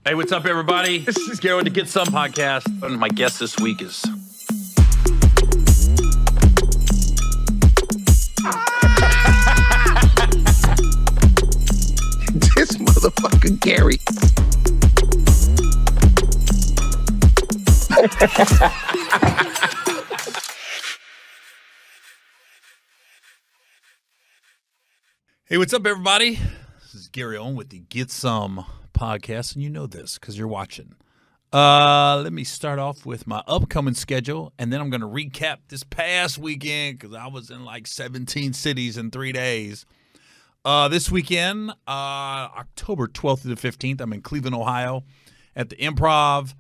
Hey, what's up, everybody? This is Gary with the Get Some podcast. And my guest this week is... This motherfucker Gary. Hey, what's up, everybody? This is Gary Owen with the Get Some podcast, and you know this because you're watching. Let me start off with my upcoming schedule, and then I'm going to recap this past weekend because I was in like 17 cities in 3 days. This weekend, October 12th to the 15th, I'm in Cleveland, Ohio at the Improv.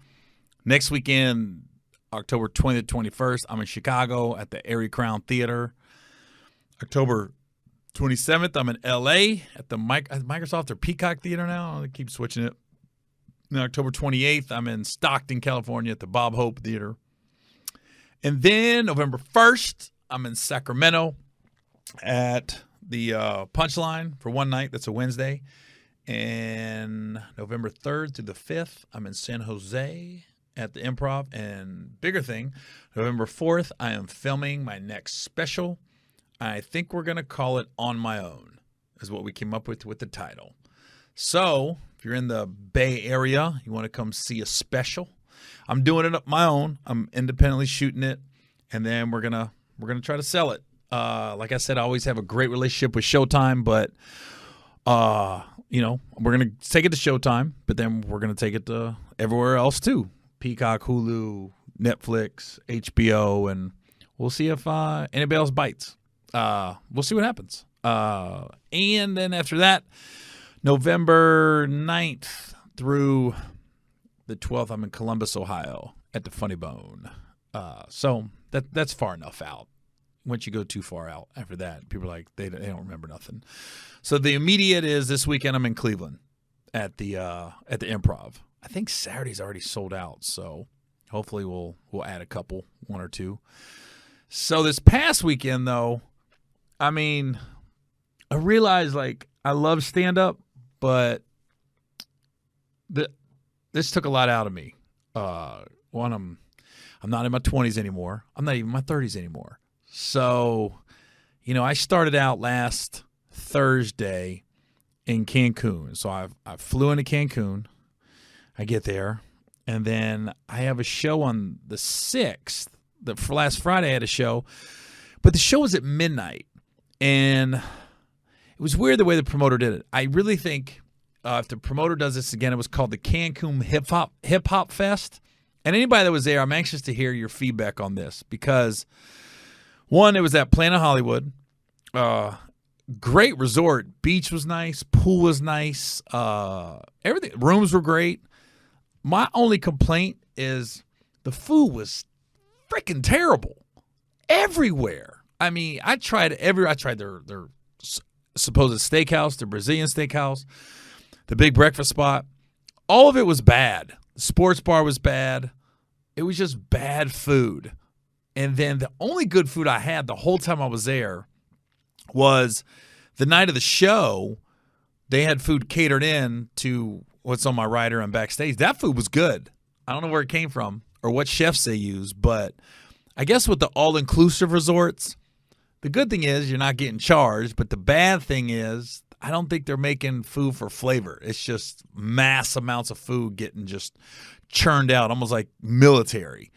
Next weekend, October 20th to 21st, I'm in Chicago at the Airy Crown Theater. October 27th, I'm in L.A. at the Microsoft or Peacock Theater now. I keep switching it. And October 28th, I'm in Stockton, California at the Bob Hope Theater. And then November 1st, I'm in Sacramento at the Punchline for one night. That's a Wednesday. And November 3rd through the 5th, I'm in San Jose at the Improv. And bigger thing, November 4th, I am filming my next special. I think we're going to call it On My Own, is what we came up with the title. So if you're in the Bay Area, you want to come see a special, I'm doing it on my own. I'm independently shooting it, and then we're gonna try to sell it. Like I said, I always have a great relationship with Showtime, but we're gonna take it to Showtime, but then we're gonna take it to everywhere else too: Peacock, Hulu, Netflix, HBO, and we'll see if anybody else bites. We'll see what happens. And then after that, November 9th through the 12th, I'm in Columbus, Ohio at the Funny Bone. So that's far enough out. Once you go too far out after that, people are like, they don't remember nothing. So the immediate is this weekend I'm in Cleveland at the Improv. I think Saturday's already sold out, so hopefully we'll add a couple, one or two. So this past weekend, though, I mean, I realized, like, I love stand-up, but this took a lot out of me. One, I'm not in my 20s anymore. I'm not even in my 30s anymore. So, I started out last Thursday in Cancun. So I flew into Cancun. I get there, and then I have a show on the 6th. For last Friday I had a show, but the show was at midnight. And it was weird the way the promoter did it. I really think if the promoter does this again, it was called the Cancun Hip Hop Fest. And anybody that was there, I'm anxious to hear your feedback on this because, one, it was at Planet Hollywood. Great resort. Beach was nice. Pool was nice. Everything. Rooms were great. My only complaint is the food was freaking terrible everywhere. I mean, I tried their supposed steakhouse, their Brazilian steakhouse, the big breakfast spot. All of it was bad. The sports bar was bad. It was just bad food. And then the only good food I had the whole time I was there was the night of the show. They had food catered in to what's on my rider and backstage. That food was good. I don't know where it came from or what chefs they use, but I guess with the all-inclusive resorts, the good thing is you're not getting charged, but the bad thing is I don't think they're making food for flavor. It's just mass amounts of food getting just churned out, almost like military.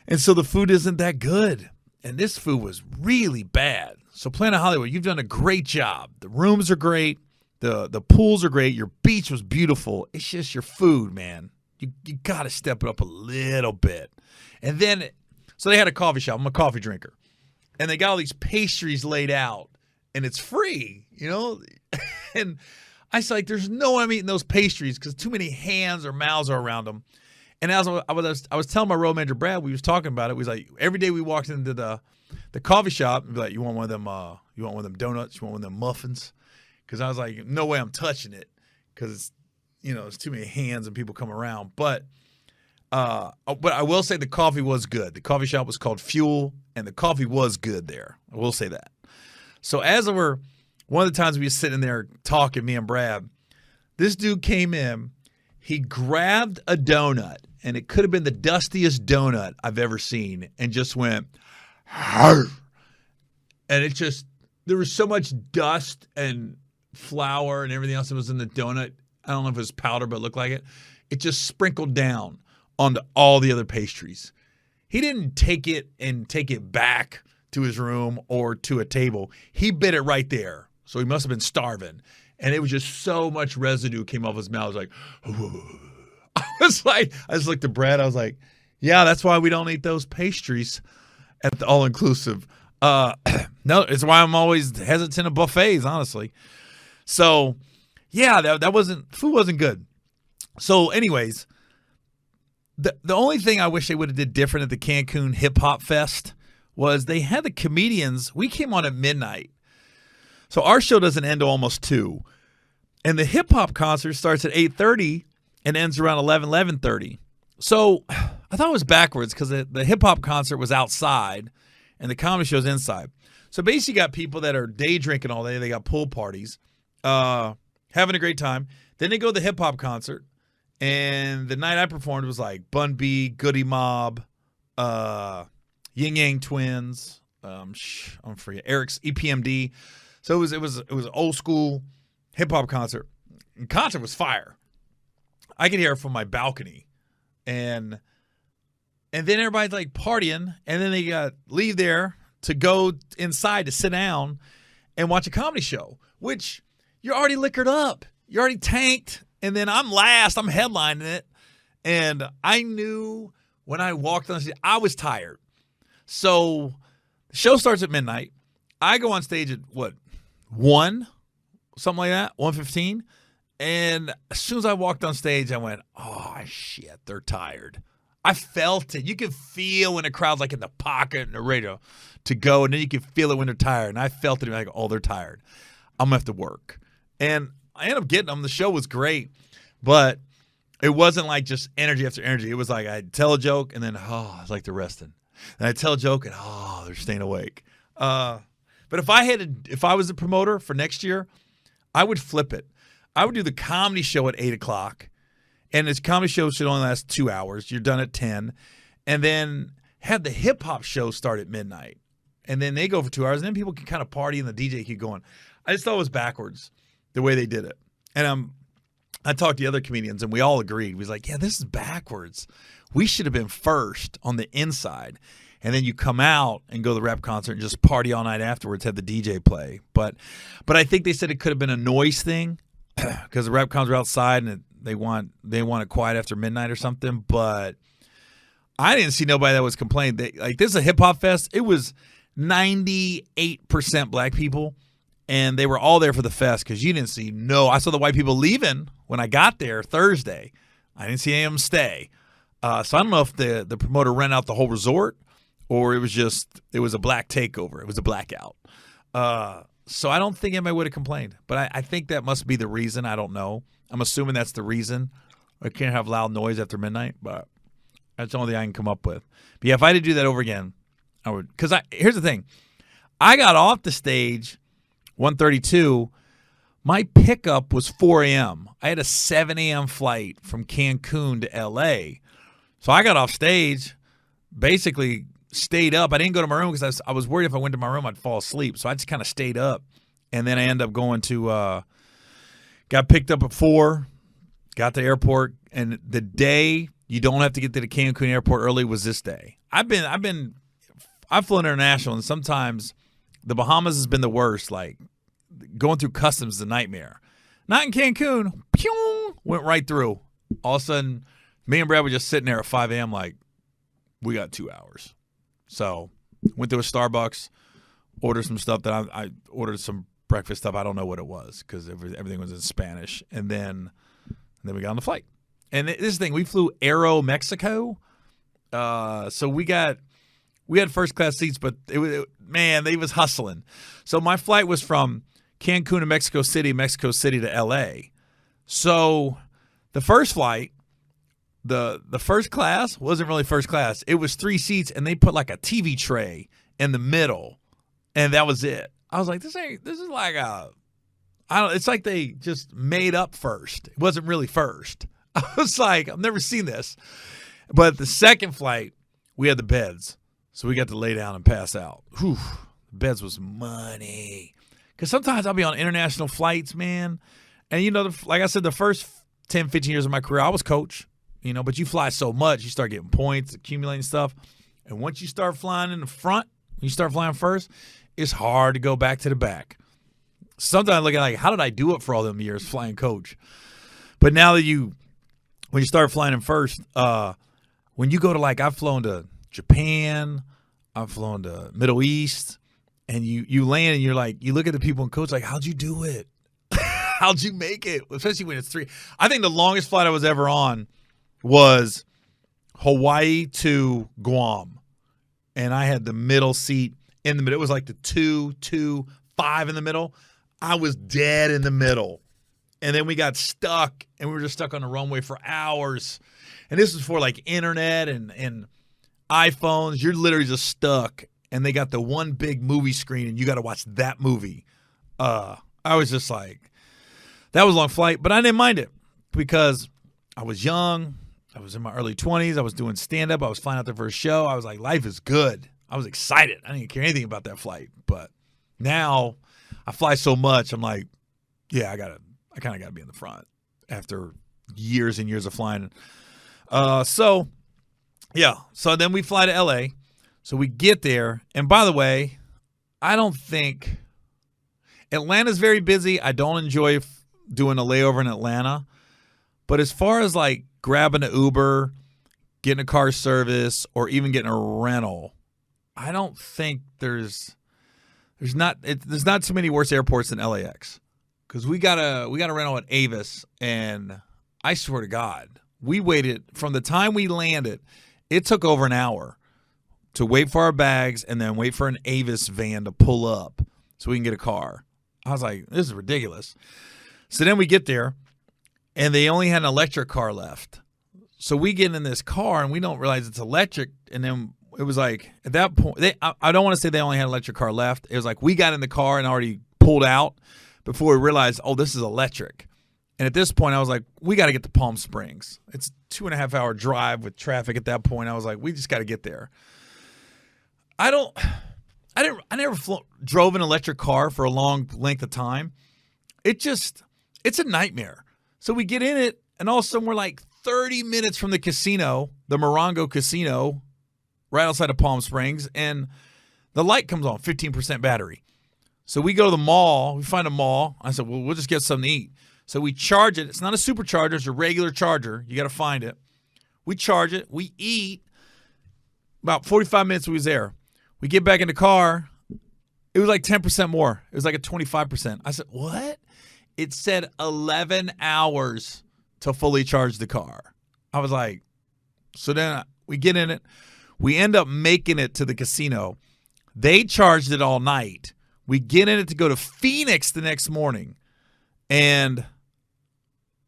And so the food isn't that good. And this food was really bad. So Planet Hollywood, you've done a great job. The rooms are great. The pools are great. Your beach was beautiful. It's just your food, man. You got to step it up a little bit. And then, so they had a coffee shop. I'm a coffee drinker. And they got all these pastries laid out. And it's free, And I was like, there's no way I'm eating those pastries because too many hands or mouths are around them. And as I was telling my road manager, Brad, we was talking about it. We was like, every day we walked into the coffee shop and be like, you want one of them donuts? You want one of them muffins? Because I was like, no way I'm touching it because it's too many hands and people come around. But I will say the coffee was good. The coffee shop was called Fuel, and the coffee was good there. I will say that. So one of the times we were sitting there talking, me and Brad, this dude came in. He grabbed a donut, and it could have been the dustiest donut I've ever seen, and just went, "Arr!" And it just, there was so much dust and flour and everything else that was in the donut. I don't know if it was powder, but it looked like it. It just sprinkled down onto all the other pastries. He didn't take it and take it back to his room or to a table. He bit it right there. So he must have been starving. And it was just so much residue came off his mouth. I was like, I just looked at Brad. I was like, yeah, that's why we don't eat those pastries at the all-inclusive. No, it's why I'm always hesitant at buffets, honestly. So, yeah, food wasn't good. So, anyways, the only thing I wish they would have did different at the Cancun Hip Hop Fest was they had the comedians. We came on at midnight. So our show doesn't end till almost 2. And the hip hop concert starts at 8:30 and ends around 11:30. So I thought it was backwards because the hip hop concert was outside and the comedy show's inside. So basically you got people that are day drinking all day. They got pool parties, having a great time. Then they go to the hip hop concert. And the night I performed was like Bun B, Goody Mob, Yin Yang Twins, I'm free, Eric's EPMD. So it was an old school hip hop concert. The concert was fire. I could hear it from my balcony, and then everybody's like partying, and then they leave there to go inside to sit down and watch a comedy show, which you're already liquored up, you're already tanked, and then I'm last, I'm headlining it, and I knew when I walked on stage I was tired. So the show starts at midnight. I go on stage at 1, something like that, 1:15. And as soon as I walked on stage, I went, oh, shit, they're tired. I felt it. You can feel when the crowd's like in the pocket and they're ready to go, and then you can feel it when they're tired. And I felt it. Like, oh, they're tired. I'm going to have to work. And I ended up getting them. The show was great, but it wasn't like just energy after energy. It was like I'd tell a joke, and then, it's like they're resting. And I'd tell a joke, and, they're staying awake. But if I was a promoter for next year, I would flip it. I would do the comedy show at 8 o'clock, and this comedy show should only last 2 hours. You're done at 10, and then have the hip hop show start at midnight, and then they go for 2 hours, and then people can kind of party and the DJ keep going. I just thought it was backwards the way they did it, and I talked to the other comedians, and we all agreed. We was like, yeah, this is backwards. We should have been first on the inside. And then you come out and go to the rap concert and just party all night afterwards, have the DJ play. But I think they said it could have been a noise thing because the rap concert outside and they want it quiet after midnight or something. But I didn't see nobody that was complaining. This is a hip hop fest. It was 98% black people, and they were all there for the fest because you didn't see I saw the white people leaving when I got there Thursday. I didn't see any of them stay. So I don't know if the promoter rented out the whole resort, or it was a black takeover. It was a blackout. So I don't think anybody would have complained. But I think that must be the reason. I don't know. I'm assuming that's the reason. I can't have loud noise after midnight, but that's the only thing I can come up with. But yeah, if I had to do that over again, I would. Because here's the thing. I got off the stage 1:32. My pickup was 4 a.m. I had a 7 a.m. flight from Cancun to L.A. So I got off stage, basically stayed up. I didn't go to my room because I was worried if I went to my room I'd fall asleep. So I just kind of stayed up. And then I ended up going to got picked up at 4, got to the airport, and the day you don't have to get to the Cancun airport early was this day. I've flown international, and sometimes the Bahamas has been the worst. Like going through customs is a nightmare. Not in Cancun. Pew, went right through. All of a sudden, me and Brad were just sitting there at 5 a.m. like, we got 2 hours. So went to a Starbucks, ordered some stuff that I ordered some breakfast stuff. I don't know what it was because everything was in Spanish. And then we got on the flight. And this thing, we flew Aero Mexico. So we had first class seats, but they was hustling. So my flight was from Cancun to Mexico City to L.A. So the first flight, the first class wasn't really first class. It was 3 seats, and they put like a TV tray in the middle, and that was it. I was like, this is like it's like they just made up first. It wasn't really first. I was like, I've never seen this. But the second flight, we had the beds. So we got to lay down and pass out. Whew, beds was money. Because sometimes I'll be on international flights, man. And, like I said, the first 10, 15 years of my career, I was coach. But you fly so much, you start getting points, accumulating stuff. And once you start flying in the front, you start flying first, it's hard to go back to the back. Sometimes I look at how did I do it for all them years flying coach? But now that when you start flying in first, when you go to I've flown to Japan, I've flown to Middle East, and you land and you're you look at the people in coach how'd you do it? How'd you make it? Especially when it's 3. I think the longest flight I was ever on was Hawaii to Guam. And I had the middle seat in the middle. It was the 2, 2, 5 in the middle. I was dead in the middle. And then we got stuck, and we were just stuck on the runway for hours. And this was for internet and iPhones. You're literally just stuck. And they got the one big movie screen, and you got to watch that movie. I was just that was a long flight. But I didn't mind it because I was young. I was in my early 20s. I was doing stand-up. I was flying out there for a show. I was life is good. I was excited. I didn't care anything about that flight. But now I fly so much, I'm yeah, I kind of got to be in the front after years and years of flying. So then we fly to L.A., so we get there. And by the way, I don't think Atlanta's very busy. I don't enjoy doing a layover in Atlanta. But as far as grabbing an Uber, getting a car service, or even getting a rental, I don't think there's not too many worse airports than LAX. Because we got a rental at Avis, and I swear to God, we waited from the time we landed. It took over an hour to wait for our bags and then wait for an Avis van to pull up so we can get a car. I was this is ridiculous. So then we get there, and they only had an electric car left. So we get in this car, and we don't realize it's electric. And then it was at that point, I don't want to say they only had an electric car left. It was we got in the car and already pulled out before we realized, oh, this is electric. And at this point, I was we got to get to Palm Springs. It's a 2.5-hour drive with traffic at that point. I was we just got to get there. I never drove an electric car for a long length of time. It's a nightmare. So we get in it, and all of a sudden we're 30 minutes from the casino, the Morongo casino, right outside of Palm Springs, and the light comes on, 15% battery. So we go to the mall. We find a mall. I said, well, we'll just get something to eat. So we charge it. It's not a supercharger. It's a regular charger. You got to find it. We charge it. We eat. About 45 minutes we was there. We get back in the car. It was 10% more. It was a 25%. I said, what? It said 11 hours to fully charge the car. I was so then we get in it. We end up making it to the casino. They charged it all night. We get in it to go to Phoenix the next morning. And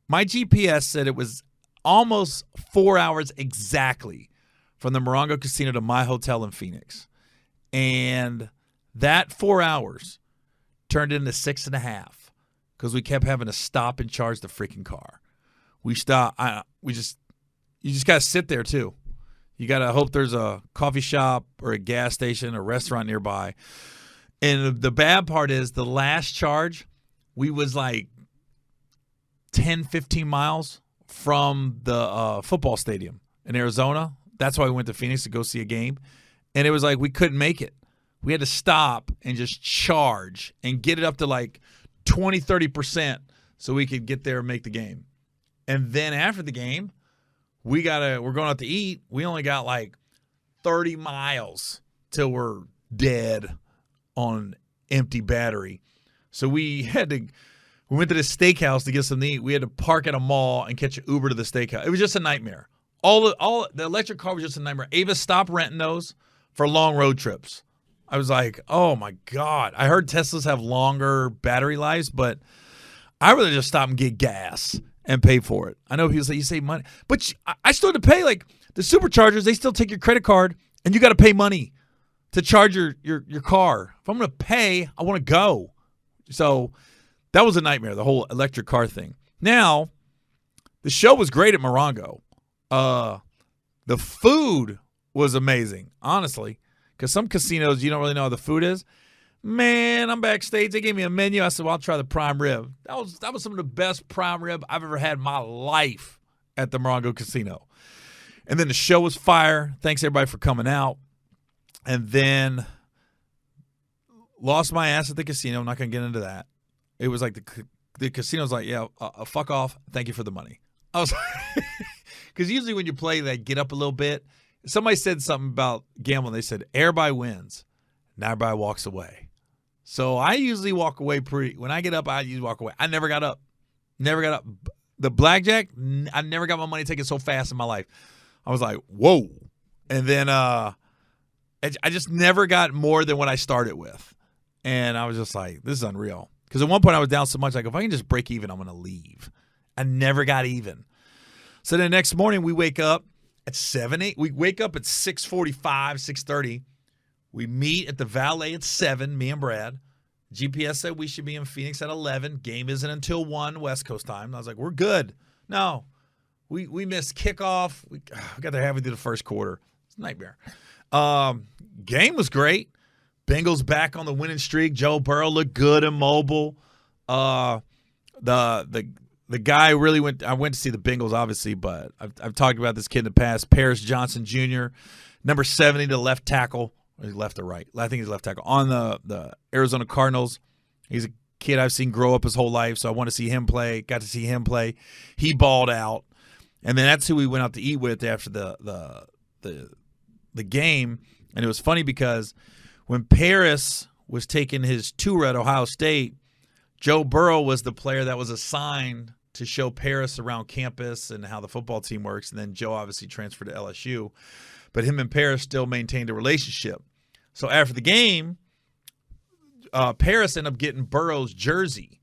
my GPS said it was almost 4 hours exactly from the Morongo Casino to my hotel in Phoenix. And that 4 hours turned into 6.5 because we kept having to stop and charge the freaking car. We stopped. You just got to sit there too. You got to hope there's a coffee shop or a gas station or restaurant nearby. And the bad part is the last charge, we was 10, 15 miles from the football stadium in Arizona. That's why we went to Phoenix to go see a game. And it was we couldn't make it. We had to stop and just charge and get it up to 20, 30% so we could get there and make the game. And then after the game, we're going out to eat. We only got 30 miles till we're dead on empty battery. So we went to the steakhouse to get something to eat. We had to park at a mall and catch an Uber to the steakhouse. It was just a nightmare. All the electric car was just a nightmare. Ava stopped renting those for long road trips. I was oh my God. I heard Teslas have longer battery lives, but I'd rather just stop and get gas and pay for it. I know people say you save money, but I still have to pay. The superchargers, they still take your credit card, and you got to pay money to charge your car. If I'm going to pay, I want to go. So that was a nightmare, the whole electric car thing. Now, The show was great at Morongo. The food was amazing, honestly, because some casinos you don't really know how the food is. Man, I'm backstage. They gave me a menu. I said, well, I'll try the prime rib. That was some of the best prime rib I've ever had in my life at the Morongo Casino. And then the show was fire. Thanks, everybody, for coming out. And then lost my ass at the casino. I'm not going to get into that. It was like the casino's like, yeah, fuck off. Thank you for the money. I was like, because usually when you play, they get up a little bit. Somebody said something about gambling. They said, everybody wins. Now everybody walks away. So I usually walk away when I get up, I usually walk away. I never got up. Never got up. The blackjack, I never got my money taken so fast in my life. I was like, whoa. And then I just never got more than what I started with. And I was just like, this is unreal. Because at one point I was down so much, like, if I can just break even, I'm going to leave. I never got even. So the next morning we wake up at 7:08. We wake up at 6:45, 6:30. We meet at the Valet at 7, me and Brad. GPS said we should be in Phoenix at 11. Game isn't until 1 West Coast time. And I was like, we're good. No, we missed kickoff. We got there halfway through the first quarter. It's a nightmare. Game was great. Bengals back on the winning streak. Joe Burrow looked good and mobile. The guy really went. I went to see the Bengals, obviously, but I've talked about this kid in the past. Paris Johnson Jr., number 70, the left tackle. Left or right? I think he's left tackle on the Arizona Cardinals. He's a kid I've seen grow up his whole life, so I want to see him play. Got to see him play. He balled out, and then that's who we went out to eat with after the game. And it was funny because when Paris was taking his tour at Ohio State, Joe Burrow was the player that was assigned to show Paris around campus and how the football team works. And then Joe obviously transferred to LSU. But him and Paris still maintained a relationship. So after the game, Paris ended up getting Burrow's jersey.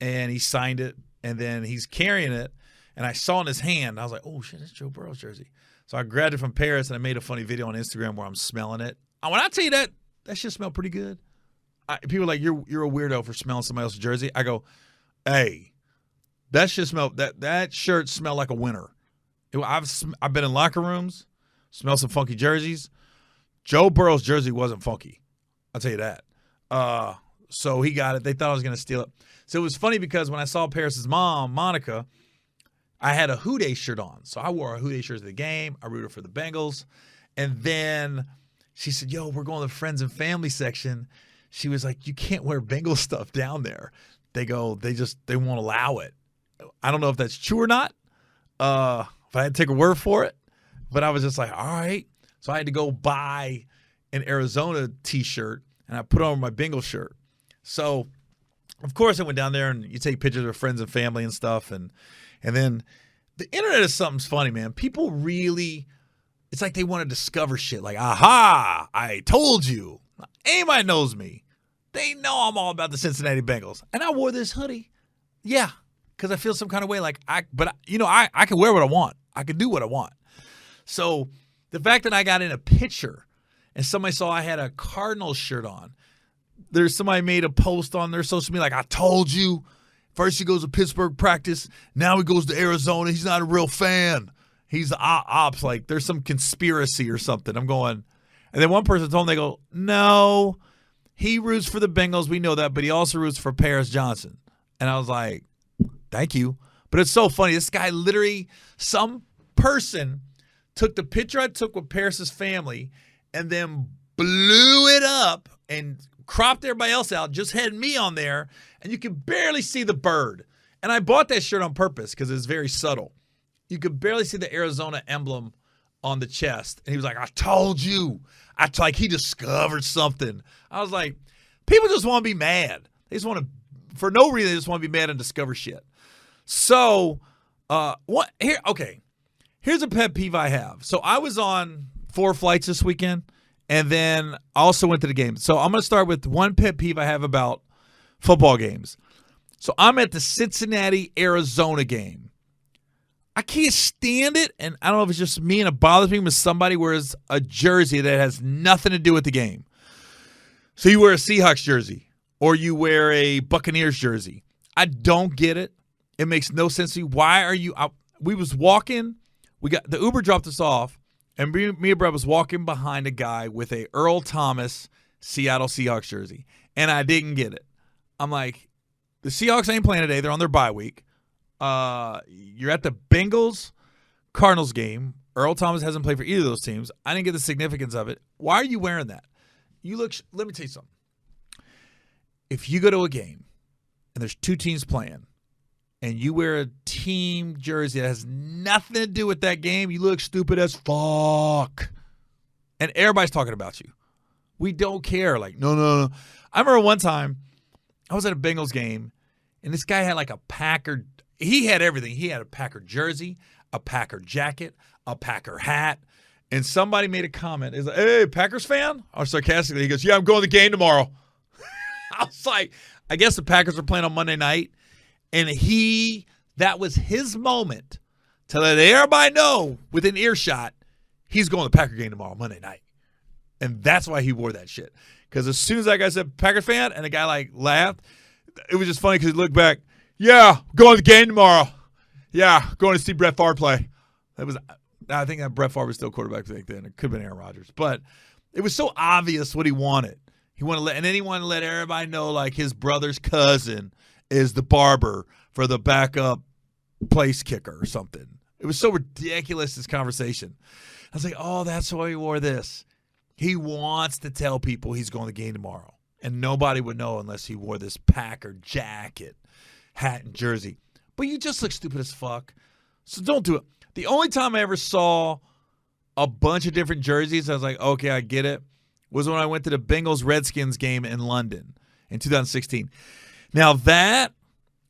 And he signed it. And then he's carrying it. And I saw in his hand, I was like, oh, shit, that's Joe Burrow's jersey. So I grabbed it from Paris, and I made a funny video on Instagram where I'm smelling it. When I tell you that shit smelled pretty good. People are like, you're a weirdo for smelling somebody else's jersey. I go, hey, that shit smelled, that shirt smelled like a winner. I've been in locker rooms, smelled some funky jerseys. Joe Burrow's jersey wasn't funky. I'll tell you that. So he got it. They thought I was going to steal it. So it was funny because when I saw Paris's mom, Monica, I had a Who Dey shirt on. So I wore a Who Dey shirt to the game. I rooted for the Bengals. And then she said, yo, we're going to the friends and family section. She was like, you can't wear Bengals stuff down there. They won't allow it. I don't know if that's true or not. If I had to take a word for it. But I was just like, all right. So I had to go buy an Arizona T-shirt, and I put on my Bengals shirt. So, of course, I went down there, and you take pictures of friends and family and stuff. And then the internet is something funny, man. People really, it's like they want to discover shit. Like, aha, I told you. Anybody knows me. They know I'm all about the Cincinnati Bengals. And I wore this hoodie. Yeah, because I feel some kind of way. I can wear what I want. I can do what I want. So the fact that I got in a picture and somebody saw I had a Cardinals shirt on, there's somebody made a post on their social media like, I told you. First he goes to Pittsburgh practice. Now he goes to Arizona. He's not a real fan. He's the ops. Like there's some conspiracy or something. I'm going. And then one person told me, they go, no, he roots for the Bengals. We know that, but he also roots for Paris Johnson. And I was like, thank you. But it's so funny. This guy literally, some person took the picture I took with Paris's family and then blew it up and cropped everybody else out, just had me on there, and you can barely see the bird. And I bought that shirt on purpose because it's very subtle. You could barely see the Arizona emblem on the chest. And he was like, I told you. He discovered something. I was like, people just want to be mad. They just want to, for no reason, they just want to be mad and discover shit. So, here's a pet peeve I have. So I was on 4 flights this weekend, and then I also went to the game. So I'm going to start with one pet peeve I have about football games. So I'm at the Cincinnati-Arizona game. I can't stand it, and I don't know if it's just me and it bothers me when somebody wears a jersey that has nothing to do with the game. So you wear a Seahawks jersey or you wear a Buccaneers jersey. I don't get it. It makes no sense to me. Why are you out? we was walking. We got the Uber dropped us off, and me and Brett was walking behind a guy with a Earl Thomas Seattle Seahawks jersey, and I didn't get it. I'm like, the Seahawks ain't playing today. They're on their bye week. You're at the Bengals-Cardinals game. Earl Thomas hasn't played for either of those teams. I didn't get the significance of it. Why are you wearing that? Let me tell you something. If you go to a game and there's two teams playing and you wear a team jersey that has nothing to do with that game, you look stupid as fuck. And everybody's talking about you. We don't care. Like, no. I remember one time I was at a Bengals game and this guy had like a Packer. He had everything. He had a Packer jersey, a Packer jacket, a Packer hat. And somebody made a comment. He's like, hey, Packers fan? Or sarcastically, he goes, yeah, I'm going to the game tomorrow. I was like, I guess the Packers are playing on Monday night. And that was his moment to let everybody know within earshot, he's going to the Packer game tomorrow, Monday night. And that's why he wore that shit. Because as soon as that guy said Packer fan and the guy like laughed, it was just funny because he looked back, yeah, going to the game tomorrow. Yeah, going to see Brett Favre play. I think that Brett Favre was still quarterback back then. It could have been Aaron Rodgers. But it was so obvious what he wanted. And then he wanted to let everybody know like his brother's cousin is the barber for the backup place kicker or something. It was so ridiculous, this conversation. I was like, oh, that's why he wore this. He wants to tell people he's going to the game tomorrow. And nobody would know unless he wore this Packer jacket, hat, and jersey. But you just look stupid as fuck. So don't do it. The only time I ever saw a bunch of different jerseys, I was like, okay, I get it, was when I went to the Bengals-Redskins game in London in 2016. Now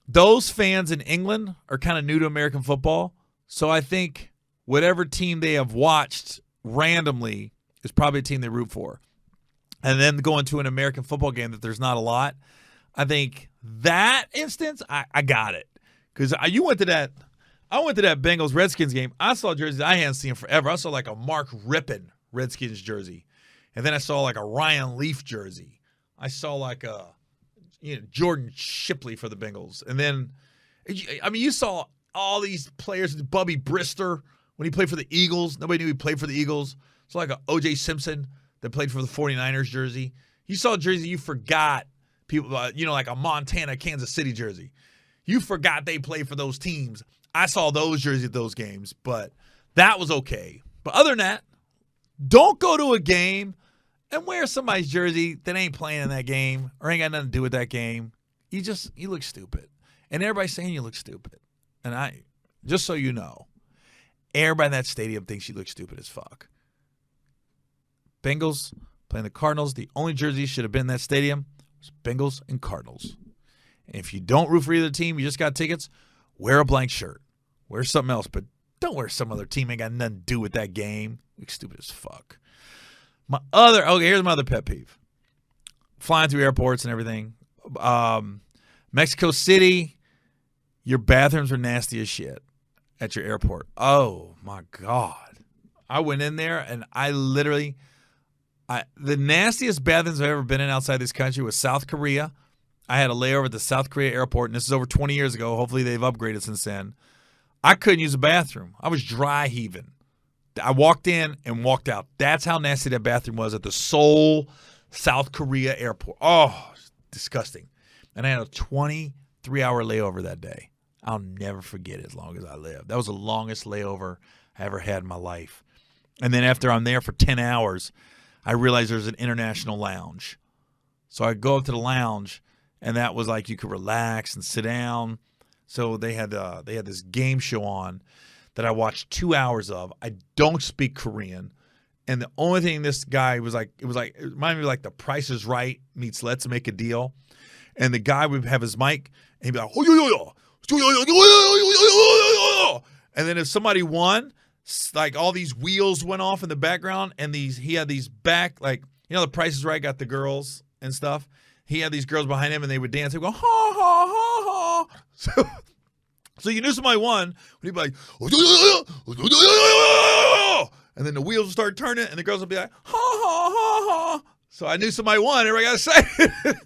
those fans in England are kind of new to American football, so I think whatever team they have watched randomly is probably a team they root for. And then going to an American football game that there's not a lot, I think that instance, I got it. Because I went to that Bengals-Redskins game. I saw jerseys I hadn't seen forever. I saw like a Mark Rippon Redskins jersey. And then I saw like a Ryan Leaf jersey. I saw like a Jordan Shipley for the Bengals. And then, you saw all these players. Bubby Brister, when he played for the Eagles. Nobody knew he played for the Eagles. So like a O.J. Simpson that played for the 49ers jersey. You saw a jersey you forgot. People, like a Montana, Kansas City jersey. You forgot they played for those teams. I saw those jerseys at those games, but that was okay. But other than that, don't go to a game and wear somebody's jersey that ain't playing in that game or ain't got nothing to do with that game. You look stupid. And everybody's saying you look stupid. And just so you know, everybody in that stadium thinks you look stupid as fuck. Bengals playing the Cardinals. The only jersey should have been in that stadium was Bengals and Cardinals. And if you don't root for either team, you just got tickets, wear a blank shirt. Wear something else, but don't wear some other team. Ain't got nothing to do with that game. You stupid as fuck. Here's my other pet peeve. Flying through airports and everything. Mexico City, your bathrooms are nasty as shit at your airport. Oh, my God. I went in there, and the nastiest bathrooms I've ever been in outside this country was South Korea. I had a layover at the South Korea airport, and this is over 20 years ago. Hopefully they've upgraded since then. I couldn't use a bathroom. I was dry heaving. I walked in and walked out. That's how nasty that bathroom was at the Seoul, South Korea airport. Oh, disgusting. And I had a 23-hour layover that day. I'll never forget it as long as I live. That was the longest layover I ever had in my life. And then after I'm there for 10 hours, I realized there's an international lounge. So I go up to the lounge, and that was like you could relax and sit down. So they had this game show on that I watched 2 hours of. I don't speak Korean. And the only thing this guy was like, it reminded me of like The Price is Right meets Let's Make a Deal. And the guy would have his mic, and he'd be like, and then if somebody won, like all these wheels went off in the background, and he had these back, like, The Price is Right got the girls and stuff. He had these girls behind him, and they would dance. They would go, ha, ha, ha, ha. So you knew somebody won when he'd be like, and then the wheels would start turning, and the girls would be like, ha, ha, ha, ha. So I knew somebody won. Everybody got to say it.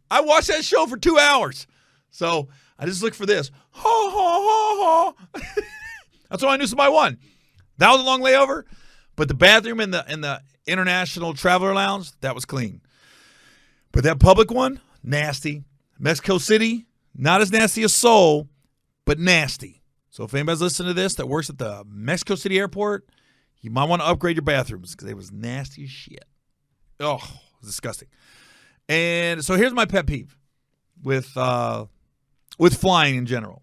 I watched that show for 2 hours. So I just looked for this. Ha, ha, ha, ha. That's all I knew somebody won. That was a long layover, but the bathroom in the International Traveler Lounge, that was clean. But that public one, nasty. Mexico City, not as nasty as Seoul, but nasty. So if anybody's listening to this that works at the Mexico City airport, you might want to upgrade your bathrooms because it was nasty as shit. Oh, it was disgusting. And so here's my pet peeve with flying in general.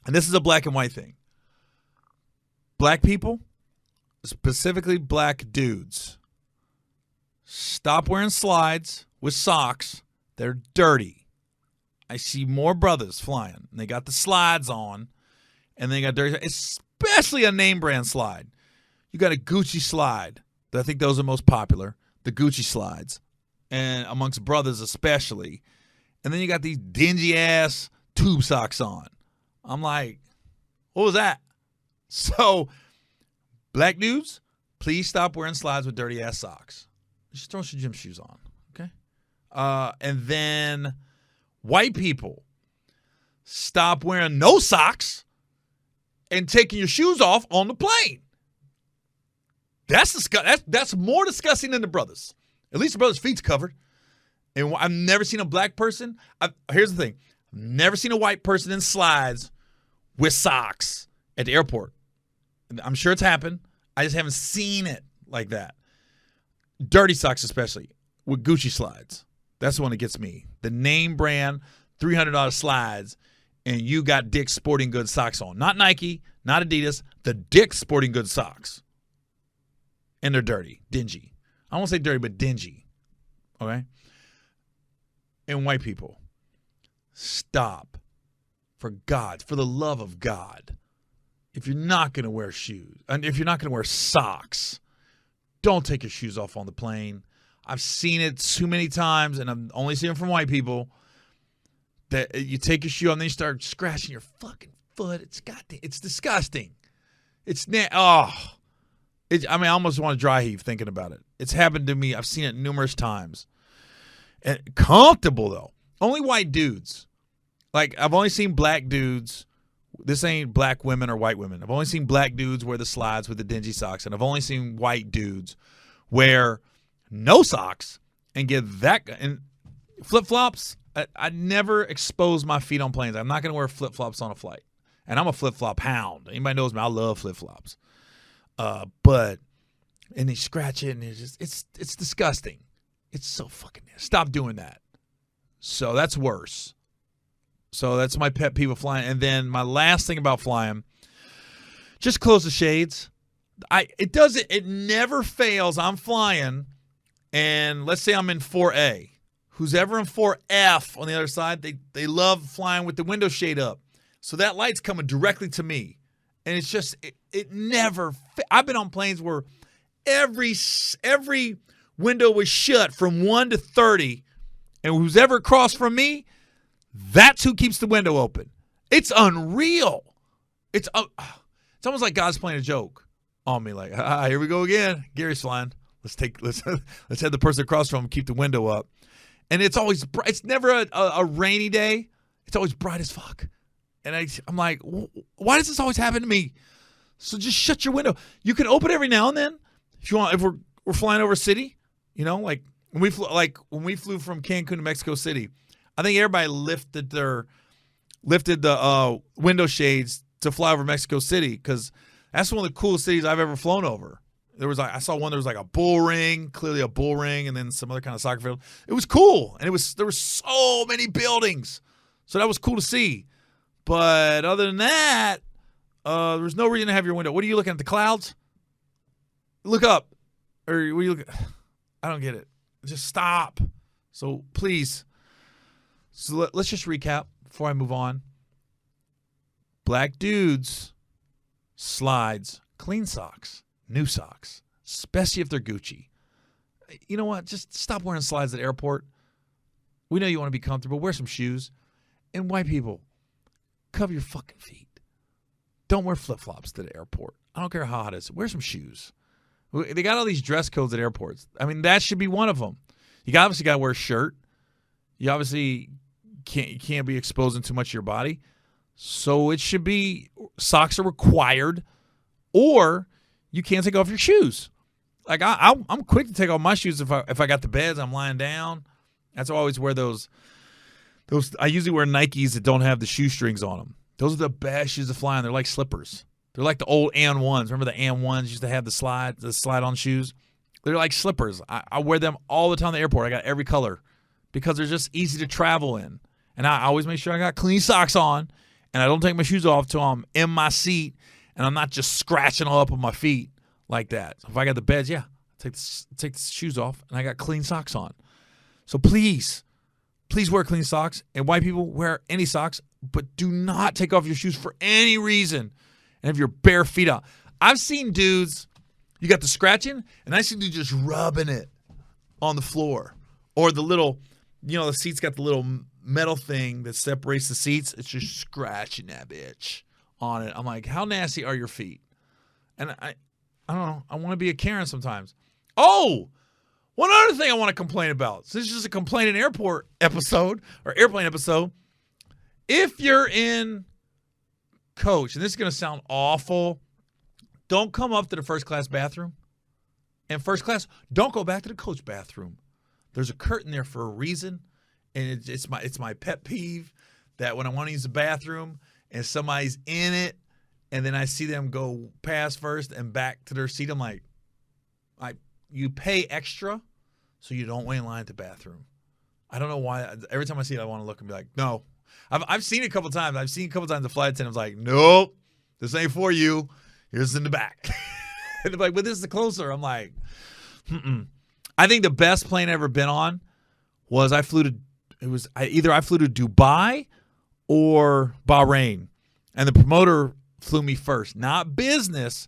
And this is a black and white thing. Black people, specifically black dudes, stop wearing slides with socks. They're dirty. I see more brothers flying, and they got the slides on, and they got dirty, especially a name brand slide. You got a Gucci slide. I think those are most popular, the Gucci slides, and amongst brothers especially. And then you got these dingy-ass tube socks on. I'm like, what was that? So, black dudes, please stop wearing slides with dirty-ass socks. Just throw some gym shoes on, okay? And then white people, stop wearing no socks and taking your shoes off on the plane. That's more disgusting than the brothers. At least the brothers' feet's covered. And I've never seen a black person. Here's the thing. I've never seen a white person in slides with socks at the airport. I'm sure it's happened. I just haven't seen it like that. Dirty socks especially, with Gucci slides. That's the one that gets me. The name brand, $300 slides, and you got Dick's Sporting Goods socks on. Not Nike, not Adidas, the Dick's Sporting Goods socks. And they're dirty, dingy. I won't say dirty, but dingy. Okay? And white people, stop. For the love of God. If you're not going to wear shoes, and if you're not going to wear socks, don't take your shoes off on the plane. I've seen it too many times, and I'm only seeing it from white people, that you take your shoe off and then you start scratching your fucking foot. It's disgusting. I almost want to dry heave thinking about it. It's happened to me. I've seen it numerous times. And comfortable, though. Only white dudes. Like, I've only seen black dudes. This ain't black women or white women. I've only seen black dudes wear the slides with the dingy socks, and I've only seen white dudes wear no socks and give that and flip-flops. I never expose my feet on planes. I'm not going to wear flip-flops on a flight. And I'm a flip-flop hound. Anybody knows me, I love flip-flops. And they scratch it, and it's disgusting. It's so fucking nasty. Stop doing that. So that's worse. So that's my pet peeve of flying. And then my last thing about flying, just close the shades. It never fails. I'm flying, and let's say I'm in 4A. Who's ever in 4F on the other side, they love flying with the window shade up. So that light's coming directly to me. And it's just, it never, I've been on planes where every window was shut from 1 to 30, and who's ever across from me, that's who keeps the window open. It's unreal. It's almost like God's playing a joke on me. Like, here we go again. Gary's flying. Let's have the person across from him keep the window up. And it's always bright. It's never a rainy day. It's always bright as fuck. And I'm like, why does this always happen to me? So just shut your window. You can open every now and then if you want. If we're flying over a city, like when we flew from Cancun to Mexico City, I think everybody lifted the window shades to fly over Mexico City because that's one of the coolest cities I've ever flown over. I saw one. There was like a bull ring, clearly a bull ring, and then some other kind of soccer field. It was cool, and there were so many buildings, so that was cool to see. But other than that, there's no reason to have your window. What are you looking at? The clouds? Look up, or what are you looking? I don't get it. Just stop. So please. So let's just recap before I move on. Black dudes, slides, clean socks, new socks, especially if they're Gucci. You know what? Just stop wearing slides at the airport. We know you want to be comfortable. Wear some shoes. And white people, cover your fucking feet. Don't wear flip-flops to the airport. I don't care how hot it is. Wear some shoes. They got all these dress codes at airports. I mean, that should be one of them. You obviously got to wear a shirt. You obviously can't be exposing too much of your body. So it should be socks are required, or you can't take off your shoes. Like I'm quick to take off my shoes if I got the beds. I'm lying down. That's why I always wear those. I usually wear Nikes that don't have the shoestrings on them. Those are the best shoes to fly on. They're like slippers. They're like the old And-1s. Remember the And-1s used to have the slide-on shoes? They're like slippers. I wear them all the time at the airport. I got every color because they're just easy to travel in. And I always make sure I got clean socks on, and I don't take my shoes off till I'm in my seat, and I'm not just scratching all up on my feet like that. So if I got the beds, yeah, take the shoes off, and I got clean socks on. So please wear clean socks. And white people, wear any socks, but do not take off your shoes for any reason and have your bare feet out. I've seen dudes, you got the scratching, and I see dudes just rubbing it on the floor. Or the little, the seat's got the little metal thing that separates the seats. It's just scratching that bitch on it. I'm like, how nasty are your feet? And I don't know. I want to be a Karen sometimes. Oh, one other thing I want to complain about. So this is just a complaining airport episode or airplane episode. If you're in coach, and this is going to sound awful, don't come up to the first class bathroom. And first class, don't go back to the coach bathroom. There's a curtain there for a reason, and it's my pet peeve that when I want to use the bathroom and somebody's in it, and then I see them go past first and back to their seat, I'm like, you pay extra so you don't wait in line at the bathroom. I don't know why. Every time I see it, I want to look and be like, no. I've seen it a couple times. I've seen a couple times the flight attendant's like, nope, this ain't for you. Here's in the back. And they're like, but this is closer. I'm like, I think the best plane I've ever been on was I flew to Dubai or Bahrain. And the promoter flew me first. Not business.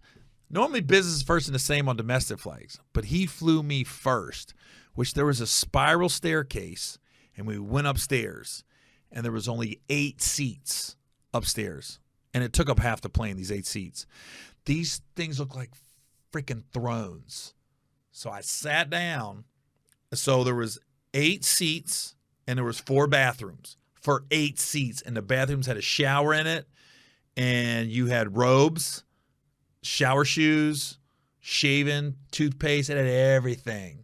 Normally business is first and the same on domestic flights. But he flew me first, which there was a spiral staircase, and we went upstairs. And there was only 8 seats upstairs. And it took up half the plane, these 8 seats. These things look like freaking thrones. So I sat down. So there was 8 seats, and there was 4 bathrooms for 8 seats. And the bathrooms had a shower in it, and you had robes, shower shoes, shaving, toothpaste. It had everything.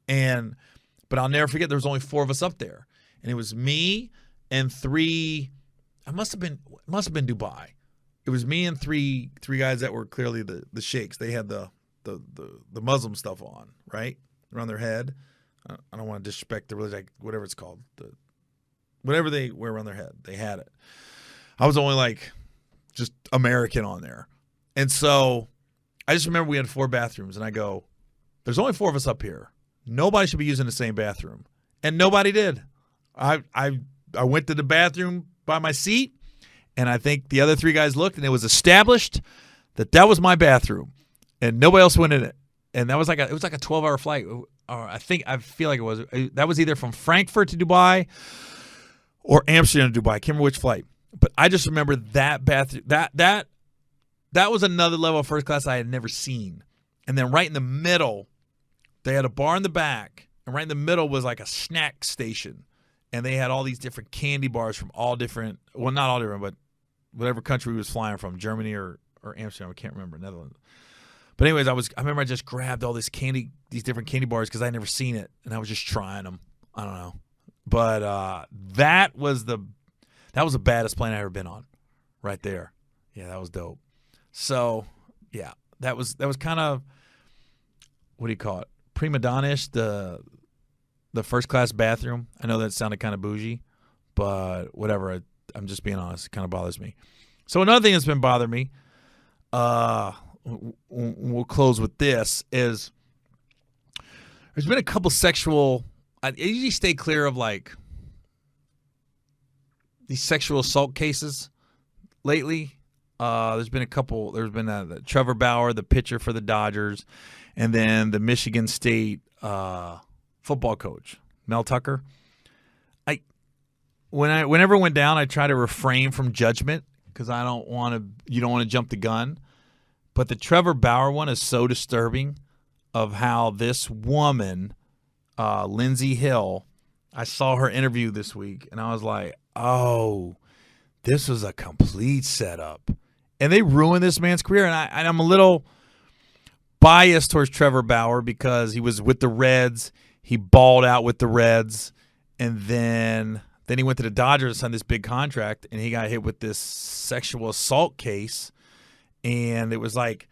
But I'll never forget, there was only 4 of us up there. And it was me and 3, it must have been Dubai. It was me and three guys that were clearly the sheikhs. They had the Muslim stuff on, right? Around their head. I don't want to disrespect the religion, like whatever it's called. Whatever they wear around their head, they had it. I was only just American on there. And so I just remember we had 4 bathrooms, and I go, there's only 4 of us up here. Nobody should be using the same bathroom. And nobody did. I went to the bathroom by my seat, and I think the other 3 guys looked, and it was established that was my bathroom, and nobody else went in it. And it was like a 12-hour flight. Or I feel like it was. That was either from Frankfurt to Dubai or Amsterdam to Dubai. I can't remember which flight. But I just remember that bathroom. That was another level of first class I had never seen. And then right in the middle, they had a bar in the back, and right in the middle was like a snack station. And they had all these different candy bars from all different, well, not all different, but whatever country we was flying from, Germany or Amsterdam, I can't remember, Netherlands. But anyways, I remember I just grabbed all these different candy bars because I had never seen it, and I was just trying them. I don't know. But that was the baddest plane I ever been on, right there. Yeah, that was dope. So, yeah, that was kind of, what do you call it, prima donna-ish, the first class bathroom. I know that sounded kind of bougie, but whatever. I'm just being honest. It kind of bothers me. So another thing that's been bothering me, we'll close with this, is there's been a couple sexual, I usually stay clear of these sexual assault cases lately. There's been a couple. There's been Trevor Bauer, the pitcher for the Dodgers, and then the Michigan State football coach, Mel Tucker. Whenever it went down, I try to refrain from judgment because you don't want to jump the gun. But the Trevor Bauer one is so disturbing of how this woman, Lindsey Hill, I saw her interview this week, and I was like, oh, this was a complete setup. And they ruined this man's career. And I'm a little biased towards Trevor Bauer because he was with the Reds. He balled out with the Reds. And then he went to the Dodgers and signed this big contract, and he got hit with this sexual assault case. And it was like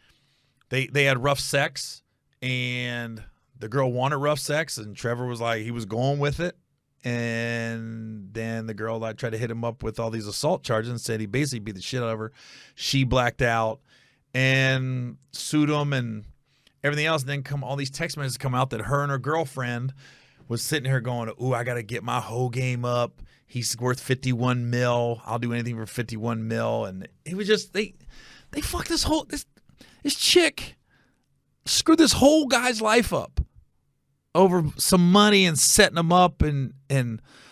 they had rough sex, and the girl wanted rough sex, and Trevor was like, he was going with it. And then the girl tried to hit him up with all these assault charges and said he basically beat the shit out of her. She blacked out and sued him and everything else. And then all these text messages come out that her and her girlfriend was sitting here going, ooh, I got to get my whole game up. He's worth $51 million. I'll do anything for $51 million. And it was just, they fucked this chick screwed this whole guy's life up over some money and setting him up. And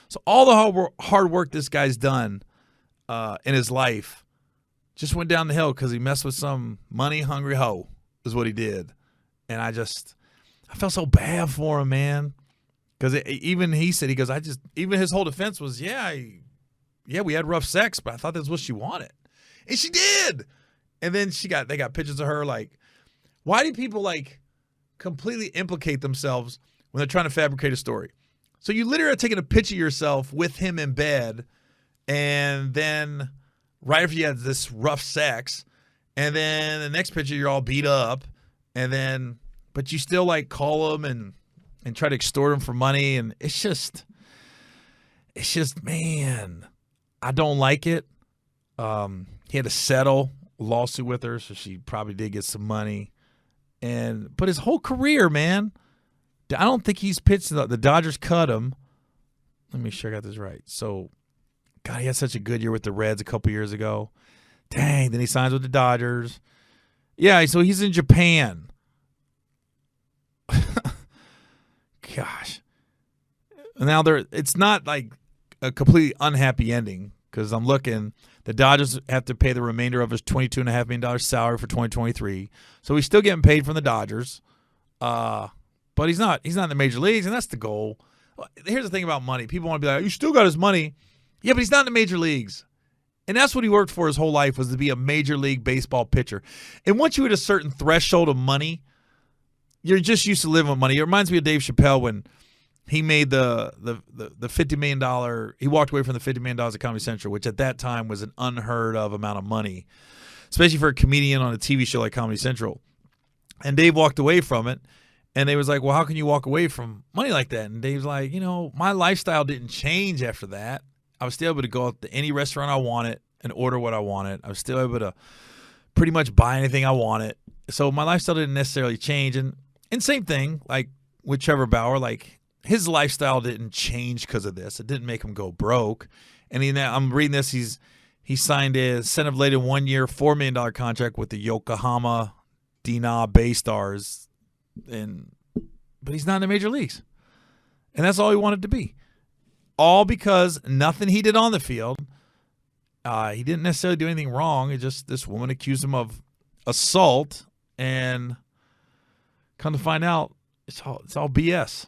so all the hard work this guy's done in his life just went down the hill because he messed with some money-hungry hoe is what he did. And I felt so bad for him, man. Because even he said, even his whole defense was, yeah, we had rough sex, but I thought that's what she wanted. And she did. And then they got pictures of her. Like, why do people like completely implicate themselves when they're trying to fabricate a story? So you literally are taking a picture of yourself with him in bed, and then right after you had this rough sex, and then the next picture you're all beat up, but you still like call him and try to extort him for money, and it's just man, I don't like it. He had to settle a lawsuit with her, so she probably did get some money. But his whole career, man, I don't think he's pitched. The Dodgers cut him. Let me make sure I got this right. So, God, he had such a good year with the Reds a couple years ago. Dang, then he signs with the Dodgers. Yeah, so he's in Japan. Gosh. Now it's not like a completely unhappy ending because I'm looking. The Dodgers have to pay the remainder of his $22.5 million salary for 2023. So he's still getting paid from the Dodgers. But he's not in the major leagues, and that's the goal. Here's the thing about money. People want to be like, you still got his money. Yeah, but he's not in the major leagues. And that's what he worked for his whole life, was to be a major league baseball pitcher. And once you hit a certain threshold of money, you're just used to living with money. It reminds me of Dave Chappelle when he made the $50 million. He walked away from the $50 million at Comedy Central, which at that time was an unheard of amount of money, especially for a comedian on a TV show like Comedy Central. And Dave walked away from it, and they was like, well, how can you walk away from money like that? And Dave's like, my lifestyle didn't change after that. I was still able to go out to any restaurant I wanted and order what I wanted. I was still able to pretty much buy anything I wanted. So my lifestyle didn't necessarily change. And same thing, like with Trevor Bauer, like his lifestyle didn't change because of this. It didn't make him go broke. And I'm reading this. He signed a incentive-laden 1-year, $4 million contract with the Yokohama Dina Bay Stars, but he's not in the major leagues, and that's all he wanted to be. All because nothing he did on the field. He didn't necessarily do anything wrong. It just this woman accused him of assault, and come to find out, it's all BS.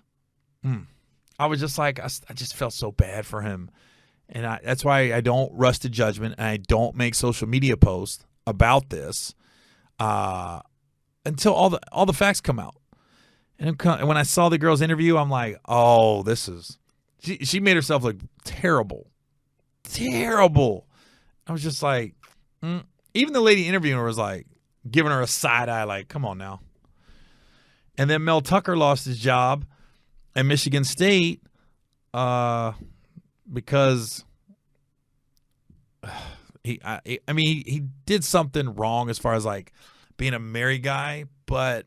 I was just like, I just felt so bad for him. And that's why I don't rush to judgment, and I don't make social media posts about this until all the facts come out. And when I saw the girl's interview, I'm like, oh, this is – she made herself look terrible. Terrible. I was just like even the lady interviewing her was like giving her a side eye like, come on now. And then Mel Tucker lost his job at Michigan State because he did something wrong as far as like being a married guy, but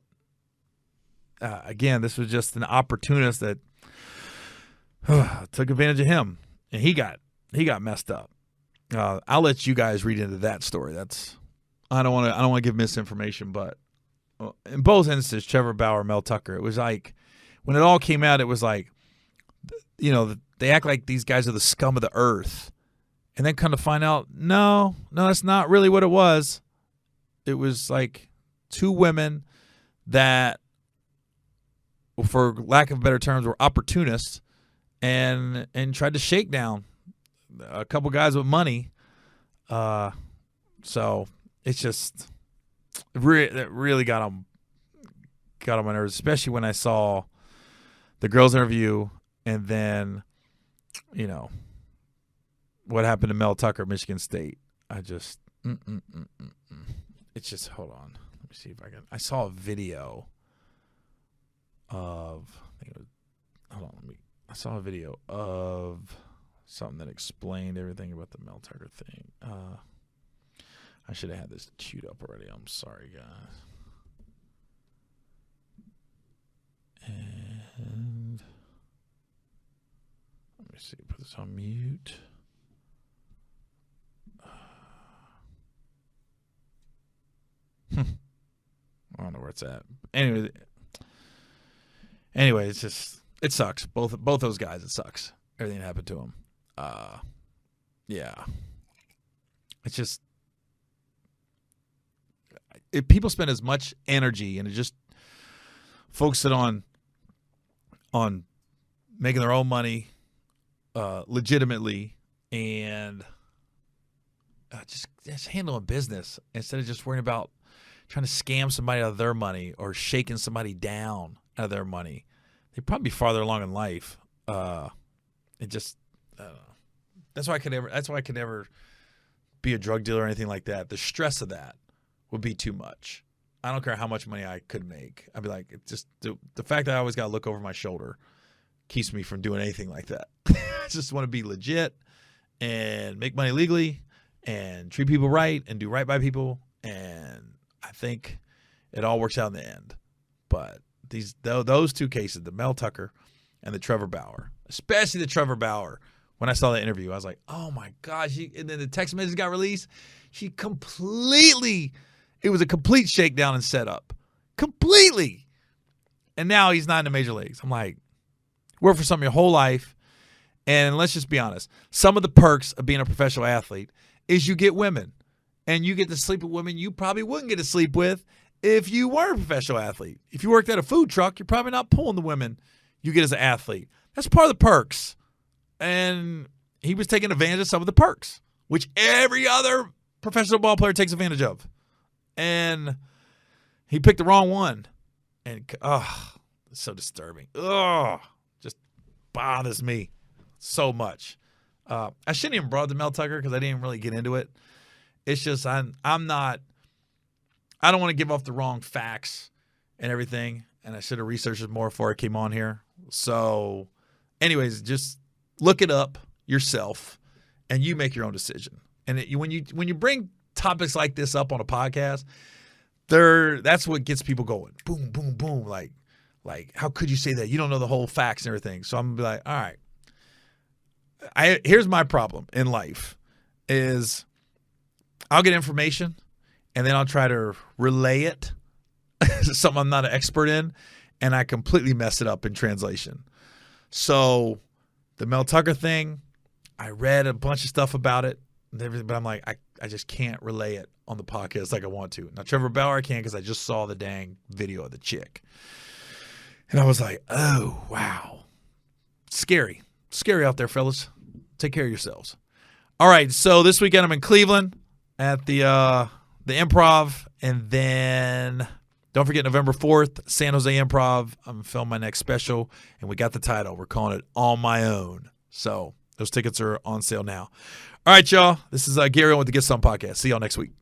again, this was just an opportunist that took advantage of him, and he got messed up. I'll let you guys read into that story. I don't want to give misinformation, but in both instances, Trevor Bauer, Mel Tucker, it was like when it all came out, it was like, they act like these guys are the scum of the earth, and then come to find out, no, that's not really what it was. It was like two women that, for lack of better terms, were opportunists and tried to shake down a couple guys with money So it's just it really got on my nerves, especially when I saw the girls' interview and then, what happened to Mel Tucker, Michigan State. I just, it's just, hold on. Let me see if I saw a video of, I saw a video of something that explained everything about the Mel Tucker thing. I should have had this queued up already. I'm sorry, guys. And let me see. Put this on mute. I don't know where it's at. Anyway, it's just, it sucks. Both those guys, it sucks. Everything that happened to them. Yeah. It's just, if people spend as much energy and just focus it on making their own money legitimately and just handling business instead of just worrying about trying to scam somebody out of their money or shaking somebody down out of their money, they'd probably be farther along in life. It just, I don't know. That's why I could never be a drug dealer or anything like that. The stress of that would be too much. I don't care how much money I could make. I'd be like, it's just the fact that I always got to look over my shoulder keeps me from doing anything like that. I just want to be legit and make money legally and treat people right and do right by people. And I think it all works out in the end. But those two cases, the Mel Tucker and the Trevor Bauer, especially the Trevor Bauer, when I saw that interview, I was like, oh my gosh. And then the text message got released. It was a complete shakedown and setup. Completely. And now he's not in the major leagues. I'm like, work for something your whole life. And let's just be honest. Some of the perks of being a professional athlete is you get women. And you get to sleep with women you probably wouldn't get to sleep with if you weren't a professional athlete. If you worked at a food truck, you're probably not pulling the women you get as an athlete. That's part of the perks. And he was taking advantage of some of the perks, which every other professional ball player takes advantage of. And he picked the wrong one. And, it's so disturbing. Just bothers me so much. I shouldn't even brought the Mel Tucker because I didn't really get into it. It's just I don't want to give off the wrong facts and everything. And I should have researched it more before I came on here. So, anyways, just look it up yourself and you make your own decision. And when you bring topics like this up on a podcast, that's what gets people going. Boom, boom, boom. Like, how could you say that? You don't know the whole facts and everything. So I'm gonna be like, all right. Here's my problem in life is I'll get information and then I'll try to relay it to something I'm not an expert in, and I completely mess it up in translation. So the Mel Tucker thing, I read a bunch of stuff about it and everything, but I'm like, I just can't relay it on the podcast like I want to. Now, Trevor Bauer, I can because I just saw the dang video of the chick. And I was like, oh, wow. Scary. Scary out there, fellas. Take care of yourselves. All right, so this weekend I'm in Cleveland at the Improv. And then don't forget November 4th, San Jose Improv. I'm filming my next special, and we got the title. We're calling it On My Own. So those tickets are on sale now. All right, y'all. This is Gary Owen with the Get Some Podcast. See y'all next week.